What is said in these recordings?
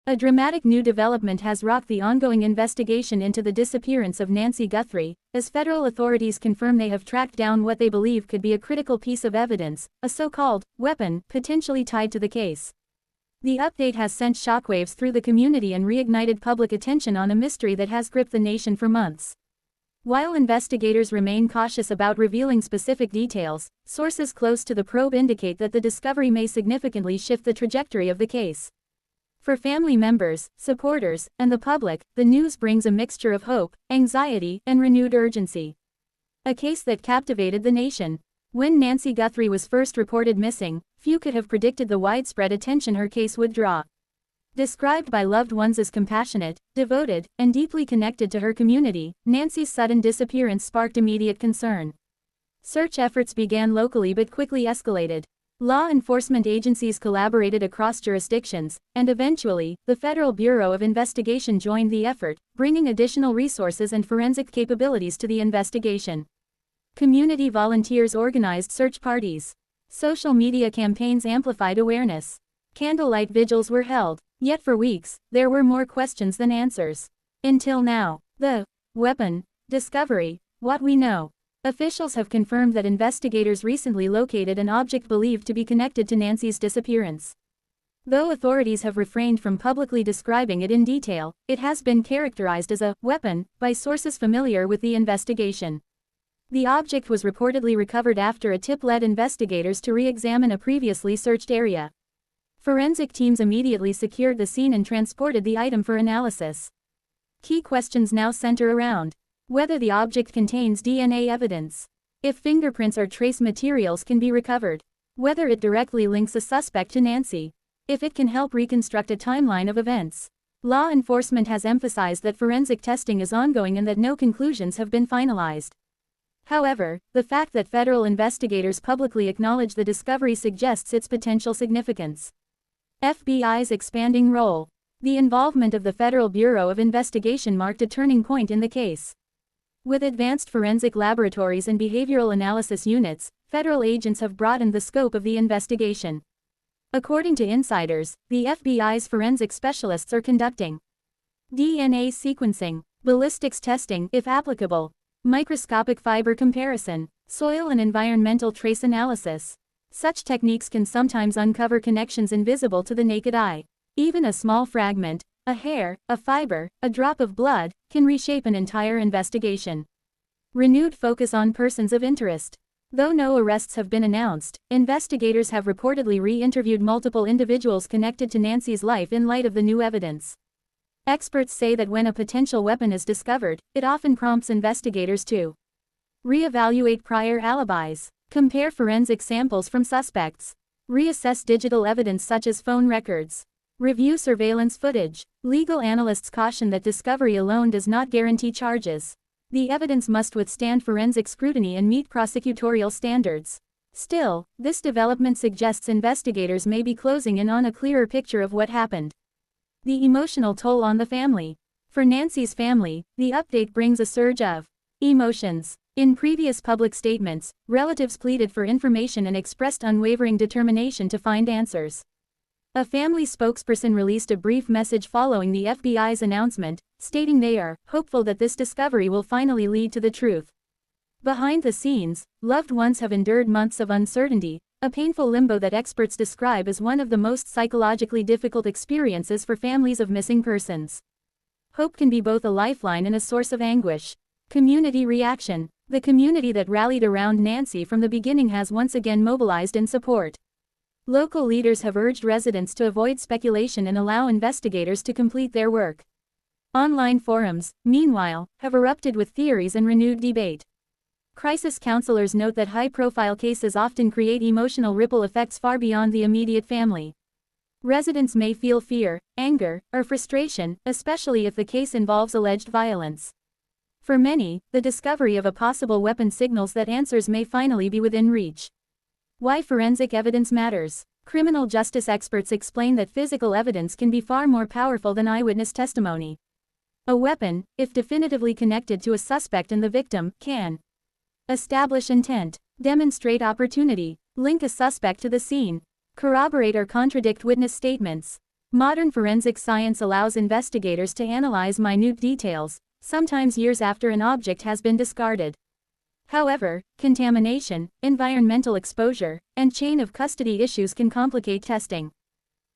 A dramatic new development has rocked the ongoing investigation into the disappearance of Nancy Guthrie, as federal authorities confirm they have tracked down what they believe could be a critical piece of evidence, a so-called weapon, potentially tied to the case. The update has sent shockwaves through the community and reignited public attention on a mystery that has gripped the nation for months. While investigators remain cautious about revealing specific details, sources close to the probe indicate that the discovery may significantly shift the trajectory of the case. For family members, supporters, and the public, the news brings a mixture of hope, anxiety, and renewed urgency. A case that captivated the nation. When Nancy Guthrie was first reported missing, few could have predicted the widespread attention her case would draw. Described by loved ones as compassionate, devoted, and deeply connected to her community, Nancy's sudden disappearance sparked immediate concern. Search efforts began locally but quickly escalated. Law enforcement agencies collaborated across jurisdictions, and eventually, the Federal Bureau of Investigation joined the effort, bringing additional resources and forensic capabilities to the investigation. Community volunteers organized search parties. Social media campaigns amplified awareness. Candlelight vigils were held. Yet for weeks, there were more questions than answers. Until now, the weapon discovery, what we know. Officials have confirmed that investigators recently located an object believed to be connected to Nancy's disappearance. Though authorities have refrained from publicly describing it in detail, it has been characterized as a weapon by sources familiar with the investigation. The object was reportedly recovered after a tip led investigators to re-examine a previously searched area. Forensic teams immediately secured the scene and transported the item for analysis. Key questions now center around whether the object contains DNA evidence, if fingerprints or trace materials can be recovered, whether it directly links a suspect to Nancy, if it can help reconstruct a timeline of events. Law enforcement has emphasized that forensic testing is ongoing and that no conclusions have been finalized. However, the fact that federal investigators publicly acknowledge the discovery suggests its potential significance. FBI's expanding role. The involvement of the Federal Bureau of Investigation marked a turning point in the case. With advanced forensic laboratories and behavioral analysis units, federal agents have broadened the scope of the investigation. According to insiders, the FBI's forensic specialists are conducting DNA sequencing, ballistics testing if applicable, microscopic fiber comparison, soil and environmental trace analysis. Such techniques can sometimes uncover connections invisible to the naked eye. Even a small fragment, a hair, a fiber, a drop of blood, can reshape an entire investigation. Renewed focus on persons of interest. Though no arrests have been announced, investigators have reportedly re-interviewed multiple individuals connected to Nancy's life in light of the new evidence. Experts say that when a potential weapon is discovered, it often prompts investigators to re-evaluate prior alibis, compare forensic samples from suspects, reassess digital evidence such as phone records, review surveillance footage. Legal analysts caution that discovery alone does not guarantee charges. The evidence must withstand forensic scrutiny and meet prosecutorial standards. Still, this development suggests investigators may be closing in on a clearer picture of what happened. The emotional toll on the family. For Nancy's family, the update brings a surge of emotions. In previous public statements, relatives pleaded for information and expressed unwavering determination to find answers. A family spokesperson released a brief message following the FBI's announcement, stating they are hopeful that this discovery will finally lead to the truth. Behind the scenes, loved ones have endured months of uncertainty, a painful limbo that experts describe as one of the most psychologically difficult experiences for families of missing persons. Hope can be both a lifeline and a source of anguish. Community reaction. The community that rallied around Nancy from the beginning has once again mobilized in support. Local leaders have urged residents to avoid speculation and allow investigators to complete their work. Online forums, meanwhile, have erupted with theories and renewed debate. Crisis counselors note that high-profile cases often create emotional ripple effects far beyond the immediate family. Residents may feel fear, anger, or frustration, especially if the case involves alleged violence. For many, the discovery of a possible weapon signals that answers may finally be within reach. Why forensic evidence matters. Criminal justice experts explain that physical evidence can be far more powerful than eyewitness testimony. A weapon, if definitively connected to a suspect and the victim, can establish intent, demonstrate opportunity, link a suspect to the scene, corroborate or contradict witness statements. Modern forensic science allows investigators to analyze minute details, sometimes years after an object has been discarded. However, contamination, environmental exposure, and chain of custody issues can complicate testing.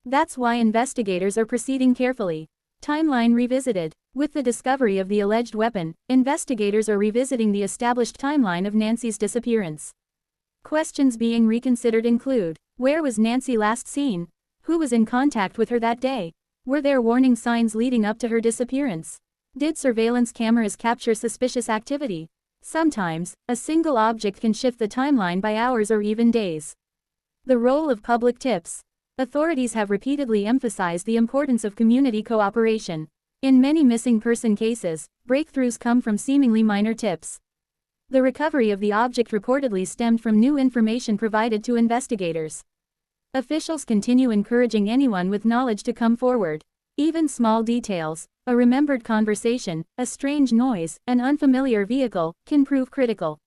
That's why investigators are proceeding carefully. Timeline revisited. With the discovery of the alleged weapon, investigators are revisiting the established timeline of Nancy's disappearance. Questions being reconsidered include: where was Nancy last seen? Who was in contact with her that day? Were there warning signs leading up to her disappearance? Did surveillance cameras capture suspicious activity? Sometimes, a single object can shift the timeline by hours or even days. The role of public tips. Authorities have repeatedly emphasized the importance of community cooperation. In many missing person cases, breakthroughs come from seemingly minor tips. The recovery of the object reportedly stemmed from new information provided to investigators. Officials continue encouraging anyone with knowledge to come forward. Even small details, a remembered conversation, a strange noise, an unfamiliar vehicle, can prove critical.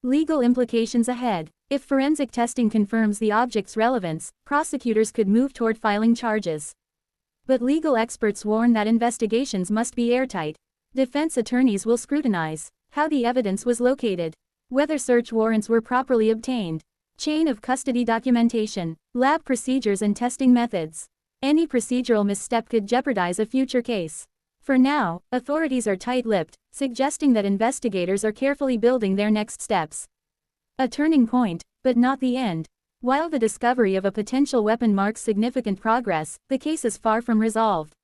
Legal implications ahead. If forensic testing confirms the object's relevance, prosecutors could move toward filing charges. But legal experts warn that investigations must be airtight. Defense attorneys will scrutinize how the evidence was located, whether search warrants were properly obtained, chain of custody documentation, lab procedures and testing methods. Any procedural misstep could jeopardize a future case. For now, authorities are tight-lipped, suggesting that investigators are carefully building their next steps. A turning point, but not the end. While the discovery of a potential weapon marks significant progress, the case is far from resolved.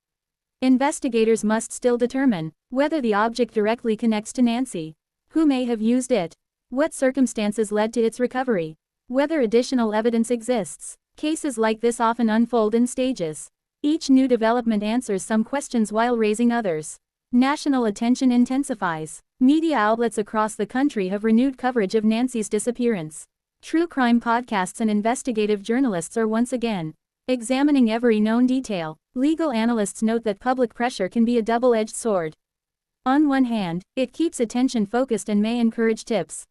Investigators must still determine whether the object directly connects to Nancy, who may have used it, what circumstances led to its recovery, whether additional evidence exists. Cases like this often unfold in stages. Each new development answers some questions while raising others. National attention intensifies. Media outlets across the country have renewed coverage of Nancy's disappearance. True crime podcasts and investigative journalists are once again examining every known detail. Legal analysts note that public pressure can be a double-edged sword. On one hand, it keeps attention focused and may encourage tips.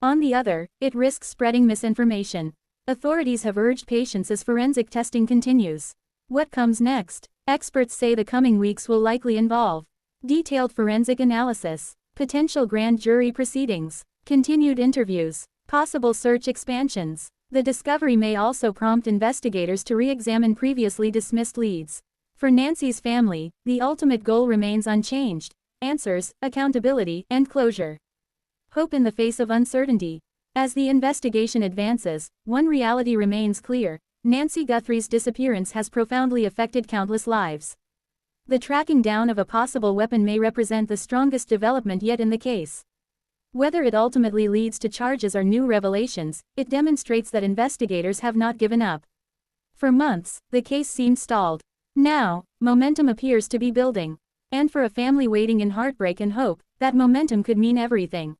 On the other, it risks spreading misinformation. Authorities have urged patience as forensic testing continues. What comes next? Experts say the coming weeks will likely involve detailed forensic analysis, potential grand jury proceedings, continued interviews, possible search expansions. The discovery may also prompt investigators to re-examine previously dismissed leads. For Nancy's family, the ultimate goal remains unchanged: answers, accountability, and closure. Hope in the face of uncertainty. As the investigation advances, one reality remains clear: Nancy Guthrie's disappearance has profoundly affected countless lives. The tracking down of a possible weapon may represent the strongest development yet in the case. Whether it ultimately leads to charges or new revelations, it demonstrates that investigators have not given up. For months, the case seemed stalled. Now, momentum appears to be building. And for a family waiting in heartbreak and hope, that momentum could mean everything.